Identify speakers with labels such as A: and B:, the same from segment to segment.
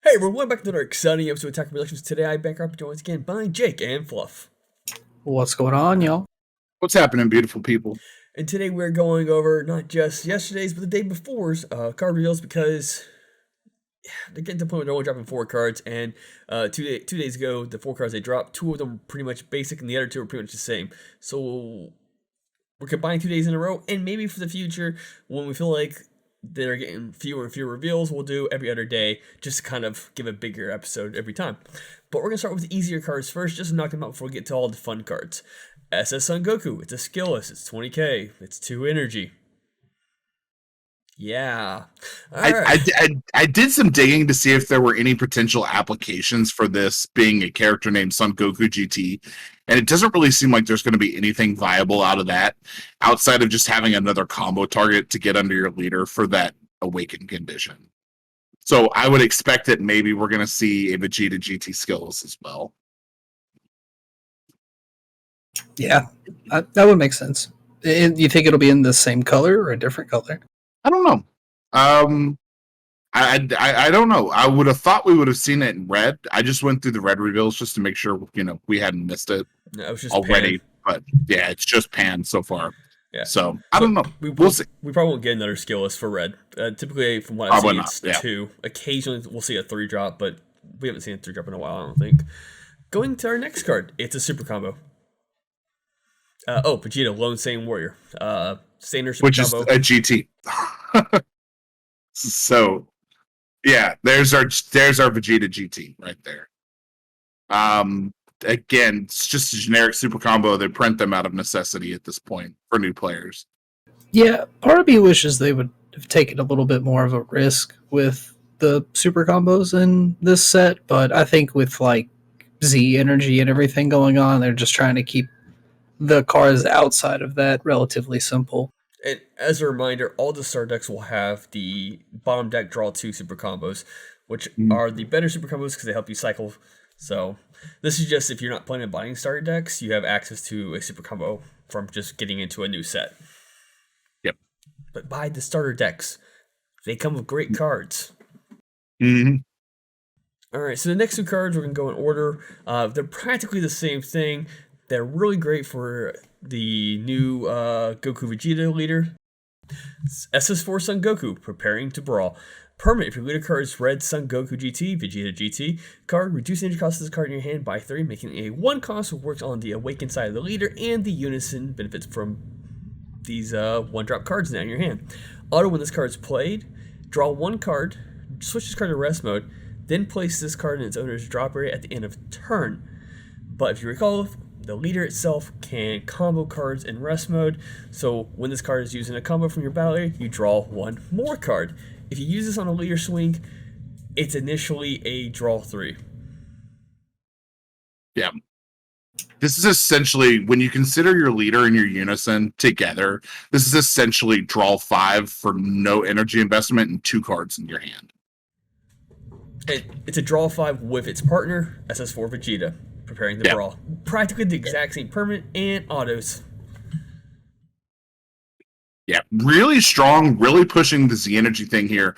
A: Hey everyone, welcome back to another exciting episode of Attack Relations. Today I back up joined again by Jake and Fluff.
B: What's going on, y'all?
C: What's happening, beautiful people?
A: And today we're going over not just yesterday's, but the day before's card reveals because they're getting to the point where they're only dropping 4 cards. And 2 days ago, the 4 cards they dropped, 2 of them were pretty much basic and the other 2 are pretty much the same. So we're combining 2 days in a row, and maybe for the future, when we feel like they're getting fewer and fewer reveals, we'll do every other day just to kind of give a bigger episode every time. But we're going to start with the easier cards first, just to knock them out before we get to all the fun cards. SS Son Goku, it's a skillless, it's 20k, it's 2 energy. Yeah.
C: I did some digging to see if there were any potential applications for this being a character named Son Goku GT, and it doesn't really seem like there's going to be anything viable out of that, outside of just having another combo target to get under your leader for that awakened condition. So I would expect that maybe we're going to see a Vegeta GT skills as well.
B: Yeah, that would make sense. You think it'll be in the same color or a different color?
C: I don't know. I don't know. I would have thought we would have seen it in red. I just went through the red reveals just to make sure we hadn't missed it already. Pan. But yeah, it's just pan so far. Yeah. So I don't know. We'll see.
A: We probably won't get another skillless for red. Typically, from what I've seen, it's 2. Occasionally, we'll see a 3 drop, but we haven't seen a 3 drop in a while. I don't think. Going to our next card, it's a super combo. Vegeta, Lone Saiyan Warrior. Saner super
C: which
A: combo.
C: Is a GT. So, yeah, there's our Vegeta GT right there. Again, it's just a generic super combo. They print them out of necessity at this point for new players.
B: Yeah, part of me wishes they would have taken a little bit more of a risk with the super combos in this set, but I think with like Z energy and everything going on, they're just trying to keep the cards outside of that relatively simple.
A: And as a reminder, all the star decks will have the bottom deck draw 2 super combos, which are the better super combos because they help you cycle. So this is just if you're not playing in binding starter decks, you have access to a super combo from just getting into a new set.
C: Yep.
A: But buy the starter decks. They come with great cards.
C: Mm-hmm.
A: All right, so the next 2 cards, we're going to go in order. They're practically the same thing. They're really great for the new Goku Vegeta leader. It's SS4 Son Goku, preparing to brawl. Permanent, if your leader card is red Son Goku GT, Vegeta GT card, reduce the energy cost of this card in your hand by 3, making it a 1 cost which works on the awakened side of the leader, and the unison benefits from these 1-drop cards now in your hand. Auto, when this card is played, draw 1 card, switch this card to rest mode, then place this card in its owner's drop area at the end of turn. But if you recall, the leader itself can combo cards in rest mode, so when this card is using a combo from your battle area, you draw 1 more card. If you use this on a leader swing, it's initially a draw 3.
C: Yeah. This is essentially, when you consider your leader and your unison together, this is essentially draw 5 for no energy investment and 2 cards in your hand.
A: It's a draw 5 with its partner, SS4 Vegeta, preparing the brawl. Practically the exact same permanent and autos.
C: Yeah, really strong, really pushing the Z energy thing here.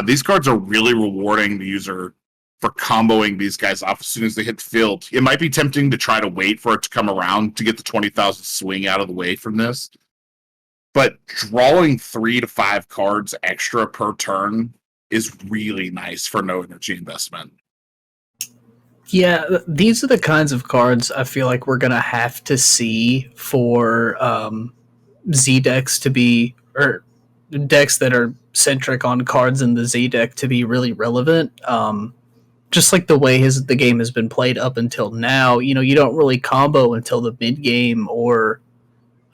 C: These cards are really rewarding the user for comboing these guys off as soon as they hit the field. It might be tempting to try to wait for it to come around to get the 20,000 swing out of the way from this. But drawing 3 to 5 cards extra per turn is really nice for no energy investment.
B: Yeah, these are the kinds of cards I feel like we're going to have to see for Z decks to be, or decks that are centric on cards in the Z deck to be really relevant. Just like the way the game has been played up until now, you don't really combo until the mid game or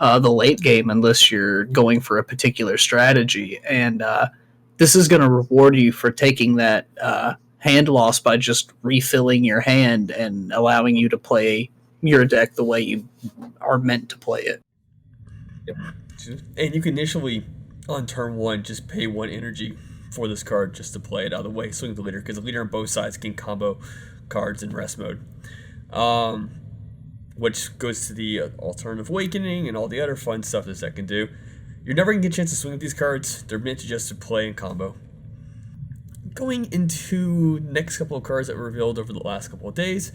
B: the late game unless you're going for a particular strategy. And this is going to reward you for taking that hand loss by just refilling your hand and allowing you to play your deck the way you are meant to play it.
A: Yep. And you can initially, on turn 1, just pay 1 energy for this card just to play it out of the way, swing the leader, because the leader on both sides can combo cards in rest mode. Which goes to the alternative awakening and all the other fun stuff this deck can do. You're never going to get a chance to swing with these cards. They're meant to just to play and combo. going into next couple of cards that were revealed over the last couple of days.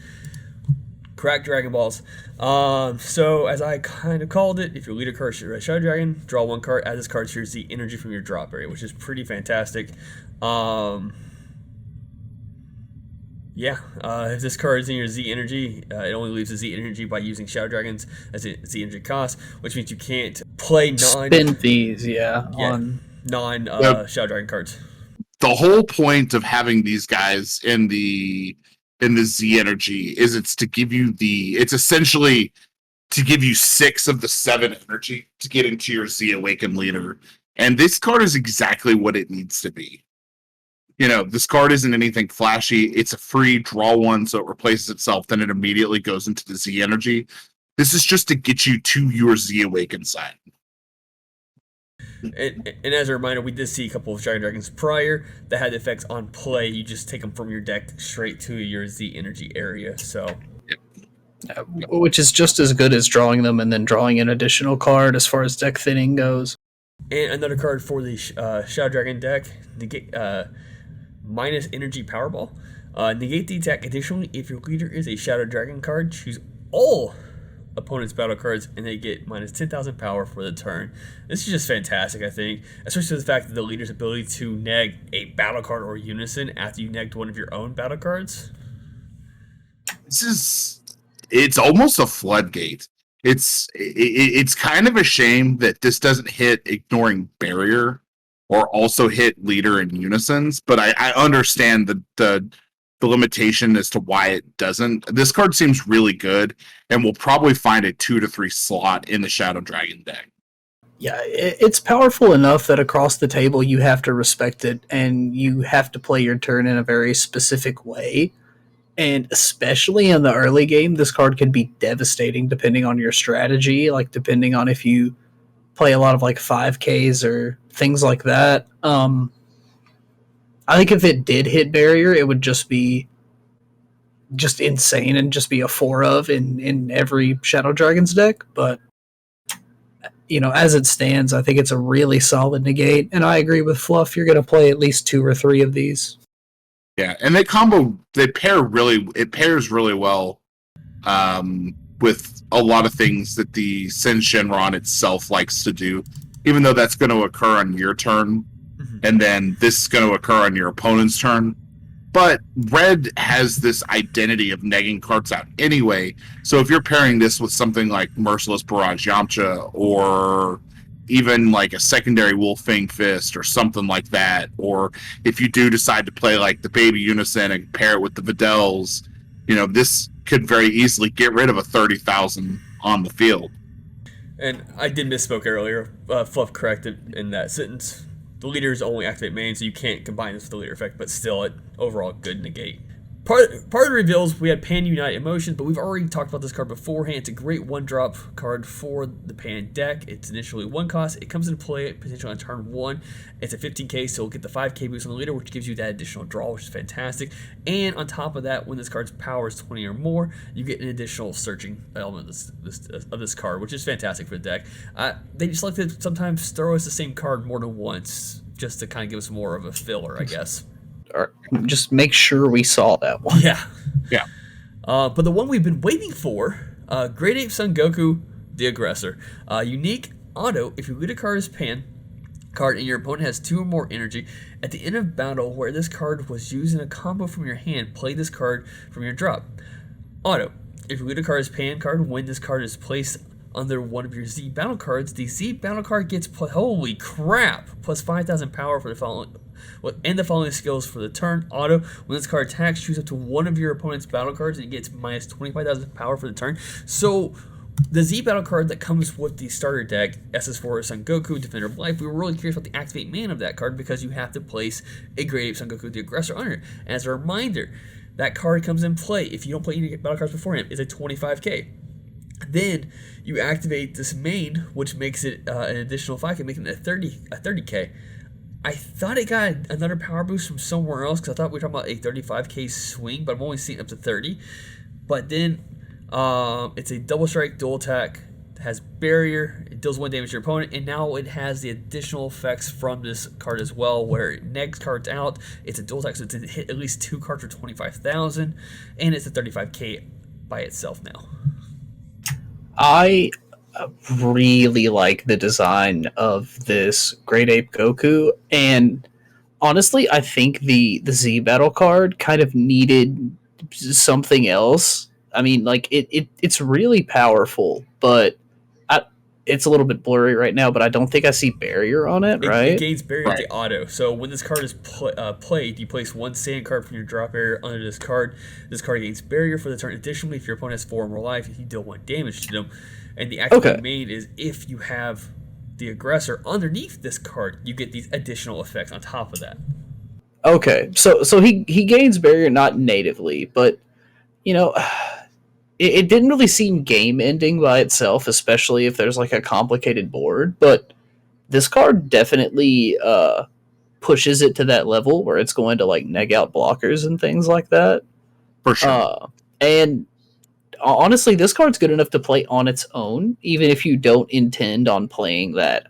A: Crack Dragon Balls. So as I kind of called it, if your leader card is a Shadow Dragon, draw one card, add this card to your Z energy from your drop area, which is pretty fantastic. If this card is in your Z energy, it only leaves the Z energy by using Shadow Dragons as a Z energy cost, which means you can't play
B: spend these,
A: on non Shadow Dragon cards.
C: The whole point of having these guys in the Z energy is it's essentially to give you 6 of the 7 energy to get into your Z Awakened leader. And this card is exactly what it needs to be. You know, this card isn't anything flashy. It's a free draw one, so it replaces itself, then it immediately goes into the Z energy. This is just to get you to your Z Awakened side.
A: And as a reminder, we did see a couple of Shadow Dragons prior that had effects on play. You just take them from your deck straight to your Z energy area. So,
B: which is just as good as drawing them and then drawing an additional card as far as deck thinning goes.
A: And another card for the Shadow Dragon deck, negate minus energy Powerball. Negate the attack. Additionally, if your leader is a Shadow Dragon card, choose all opponent's battle cards and they get minus 10,000 power for the turn. This is just fantastic, I think, especially the fact that the leader's ability to neg a battle card or unison after you negged one of your own battle cards.
C: It's almost a floodgate. It's kind of a shame that this doesn't hit ignoring barrier or also hit leader in unisons, but I understand the limitation as to why it doesn't. This card seems really good and will probably find a 2 to 3 slot in the Shadow Dragon deck.
B: Yeah, it's powerful enough that across the table you have to respect it and you have to play your turn in a very specific way. And especially in the early game, this card can be devastating depending on your strategy, like depending on if you play a lot of like 5Ks or things like that. I think if it did hit barrier, it would just be just insane and just be a 4 of in every Shadow Dragons deck. But, you know, as it stands, I think it's a really solid negate. And I agree with Fluff. You're going to play at least 2 or 3 of these.
C: Yeah, and it pairs really well with a lot of things that the Sen Shenron itself likes to do, even though that's going to occur on your turn. And then this is going to occur on your opponent's turn. But red has this identity of negging cards out anyway. So if you're pairing this with something like Merciless Barrage Yamcha, or even like a secondary Wolfang Fist or something like that, or if you do decide to play like the Baby Unison and pair it with the Videls, you know, this could very easily get rid of a 30,000 on the field.
A: And I did misspoke earlier. Fluff corrected in that sentence. The leaders only activate main, so you can't combine this with the leader effect, but still, it overall good negate. Part of the reveals, we had Pan Unite Emotions, but we've already talked about this card beforehand. It's a great one-drop card for the Pan deck. It's initially 1 cost. It comes into play potentially on turn 1. It's a 15k, so it'll get the 5k boost on the leader, which gives you that additional draw, which is fantastic. And on top of that, when this card's power is 20 or more, you get an additional searching element of this card, which is fantastic for the deck. They just like to sometimes throw us the same card more than once, just to kind of give us more of a filler, I guess.
B: Or just make sure we saw that one.
C: Yeah.
A: But the one we've been waiting for, Great Ape Son Goku, the Aggressor. Unique auto, if your leader card is Pan card and your opponent has 2 or more energy, at the end of battle where this card was used in a combo from your hand, play this card from your drop. Auto, if your leader card is Pan card, when this card is placed under one of your Z battle cards, the Z battle card gets, holy crap, plus 5,000 power for the following, and the following skills for the turn. Auto, when this card attacks, choose up to one of your opponent's battle cards and it gets minus 25,000 power for the turn. So the Z battle card that comes with the starter deck, SS4 Son Goku, Defender of Life, we were really curious about the activate man of that card because you have to place a Great Ape Son Goku, the Aggressor, under it. As a reminder, that card comes in play if you don't play any battle cards beforehand. It's a 25k. Then you activate this main, which makes it an additional 5k, making it a 30k. I thought it got another power boost from somewhere else because I thought we were talking about a 35k swing, but I'm only seeing up to 30. But then it's a double strike, dual attack, has barrier, it deals 1 damage to your opponent, and now it has the additional effects from this card as well, where it negs cards out. It's a dual attack, so it's to hit at least 2 cards for 25,000, and it's a 35k by itself now.
B: I really like the design of this Great Ape Goku, and honestly, I think the Z Battle card kind of needed something else. I mean, like it's really powerful, but it's a little bit blurry right now. But I don't think I see barrier on it. Right?
A: It gains barrier with the auto. So when this card is played, you place 1 sand card from your drop area under this card. This card gains barrier for the turn. Additionally, if your opponent has 4 or more life, you deal 1 damage to them. And the activate main is if you have the aggressor underneath this card, you get these additional effects on top of that.
B: Okay, so he gains barrier not natively, but you know, it didn't really seem game ending by itself, especially if there's like a complicated board. But this card definitely pushes it to that level where it's going to like neg out blockers and things like that.
C: For sure.
B: And honestly, this card's good enough to play on its own, even if you don't intend on playing that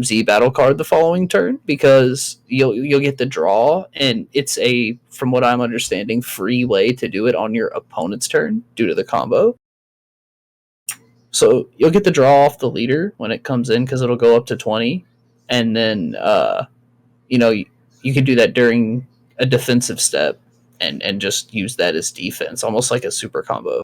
B: Z Battle card the following turn, because you'll get the draw, and it's a, from what I'm understanding, free way to do it on your opponent's turn due to the combo. So you'll get the draw off the leader when it comes in because it'll go up to 20, and then you can do that during a defensive step and just use that as defense, almost like a super combo.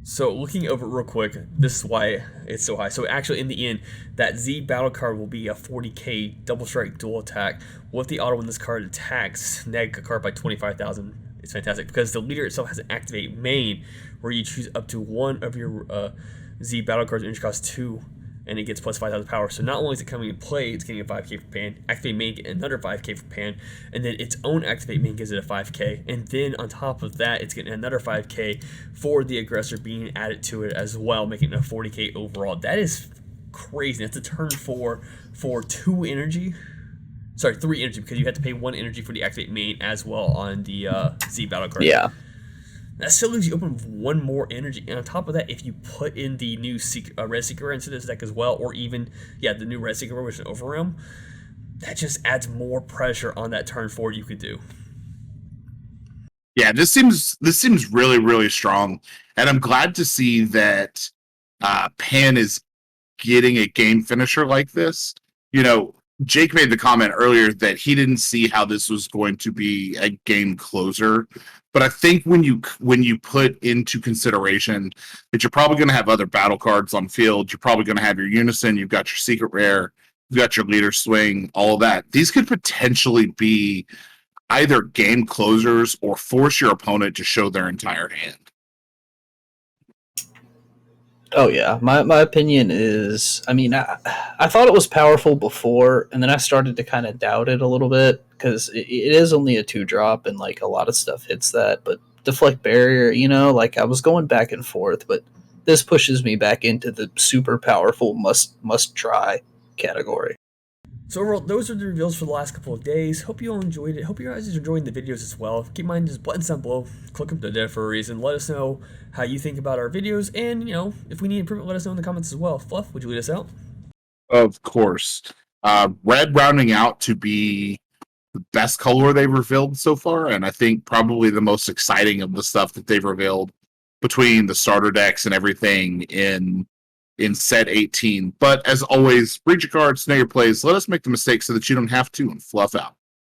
A: So looking over it real quick, this is why it's so high. So actually in the end, that Z battle card will be a 40k double strike dual attack. With the auto when this card attacks, neg a card by 25,000. It's fantastic because the leader itself has an activate main where you choose up to 1 of your Z battle cards, which cost 2, and it gets plus 5,000 power. So not only is it coming in play, it's getting a 5k for pan. Activate main get another 5k for pan, and then its own activate main gives it a 5k. And then on top of that, it's getting another 5k for the aggressor being added to it as well, making it a 40k overall. That is crazy. That's a turn 4 for 2 energy. Sorry, 3 energy, because you have to pay 1 energy for the activate main as well on the Z battle card.
B: Yeah.
A: That still leaves you open with 1 more energy. And on top of that, if you put in the new Red Seeker into this deck as well, or even, the new Red Seeker, which is an Overrealm, that just adds more pressure on that turn 4 you could do.
C: Yeah, this seems really, really strong. And I'm glad to see that Pan is getting a game finisher like this. You know, Jake made the comment earlier that he didn't see how this was going to be a game closer. But I think when you put into consideration that you're probably going to have other battle cards on field, you're probably going to have your Unison, you've got your Secret Rare, you've got your Leader Swing, all of that. These could potentially be either game closers or force your opponent to show their entire hand.
B: Oh yeah, my opinion is, I mean, I thought it was powerful before, and then I started to kind of doubt it a little bit, because it is only a 2-drop, and like a lot of stuff hits that, but deflect barrier, like I was going back and forth, but this pushes me back into the super powerful must try category.
A: So overall, those are the reveals for the last couple of days. Hope you all enjoyed it. Hope you guys are enjoying the videos as well. Keep in mind, there's buttons down below. Click them to there for a reason. Let us know how you think about our videos. And, if we need improvement, let us know in the comments as well. Fluff, would you lead us out?
C: Of course. Red rounding out to be the best color they've revealed so far. And I think probably the most exciting of the stuff that they've revealed between the starter decks and everything in set 18. But as always, read your cards, know your plays. Let us make the mistakes so that you don't have to, and fluff out.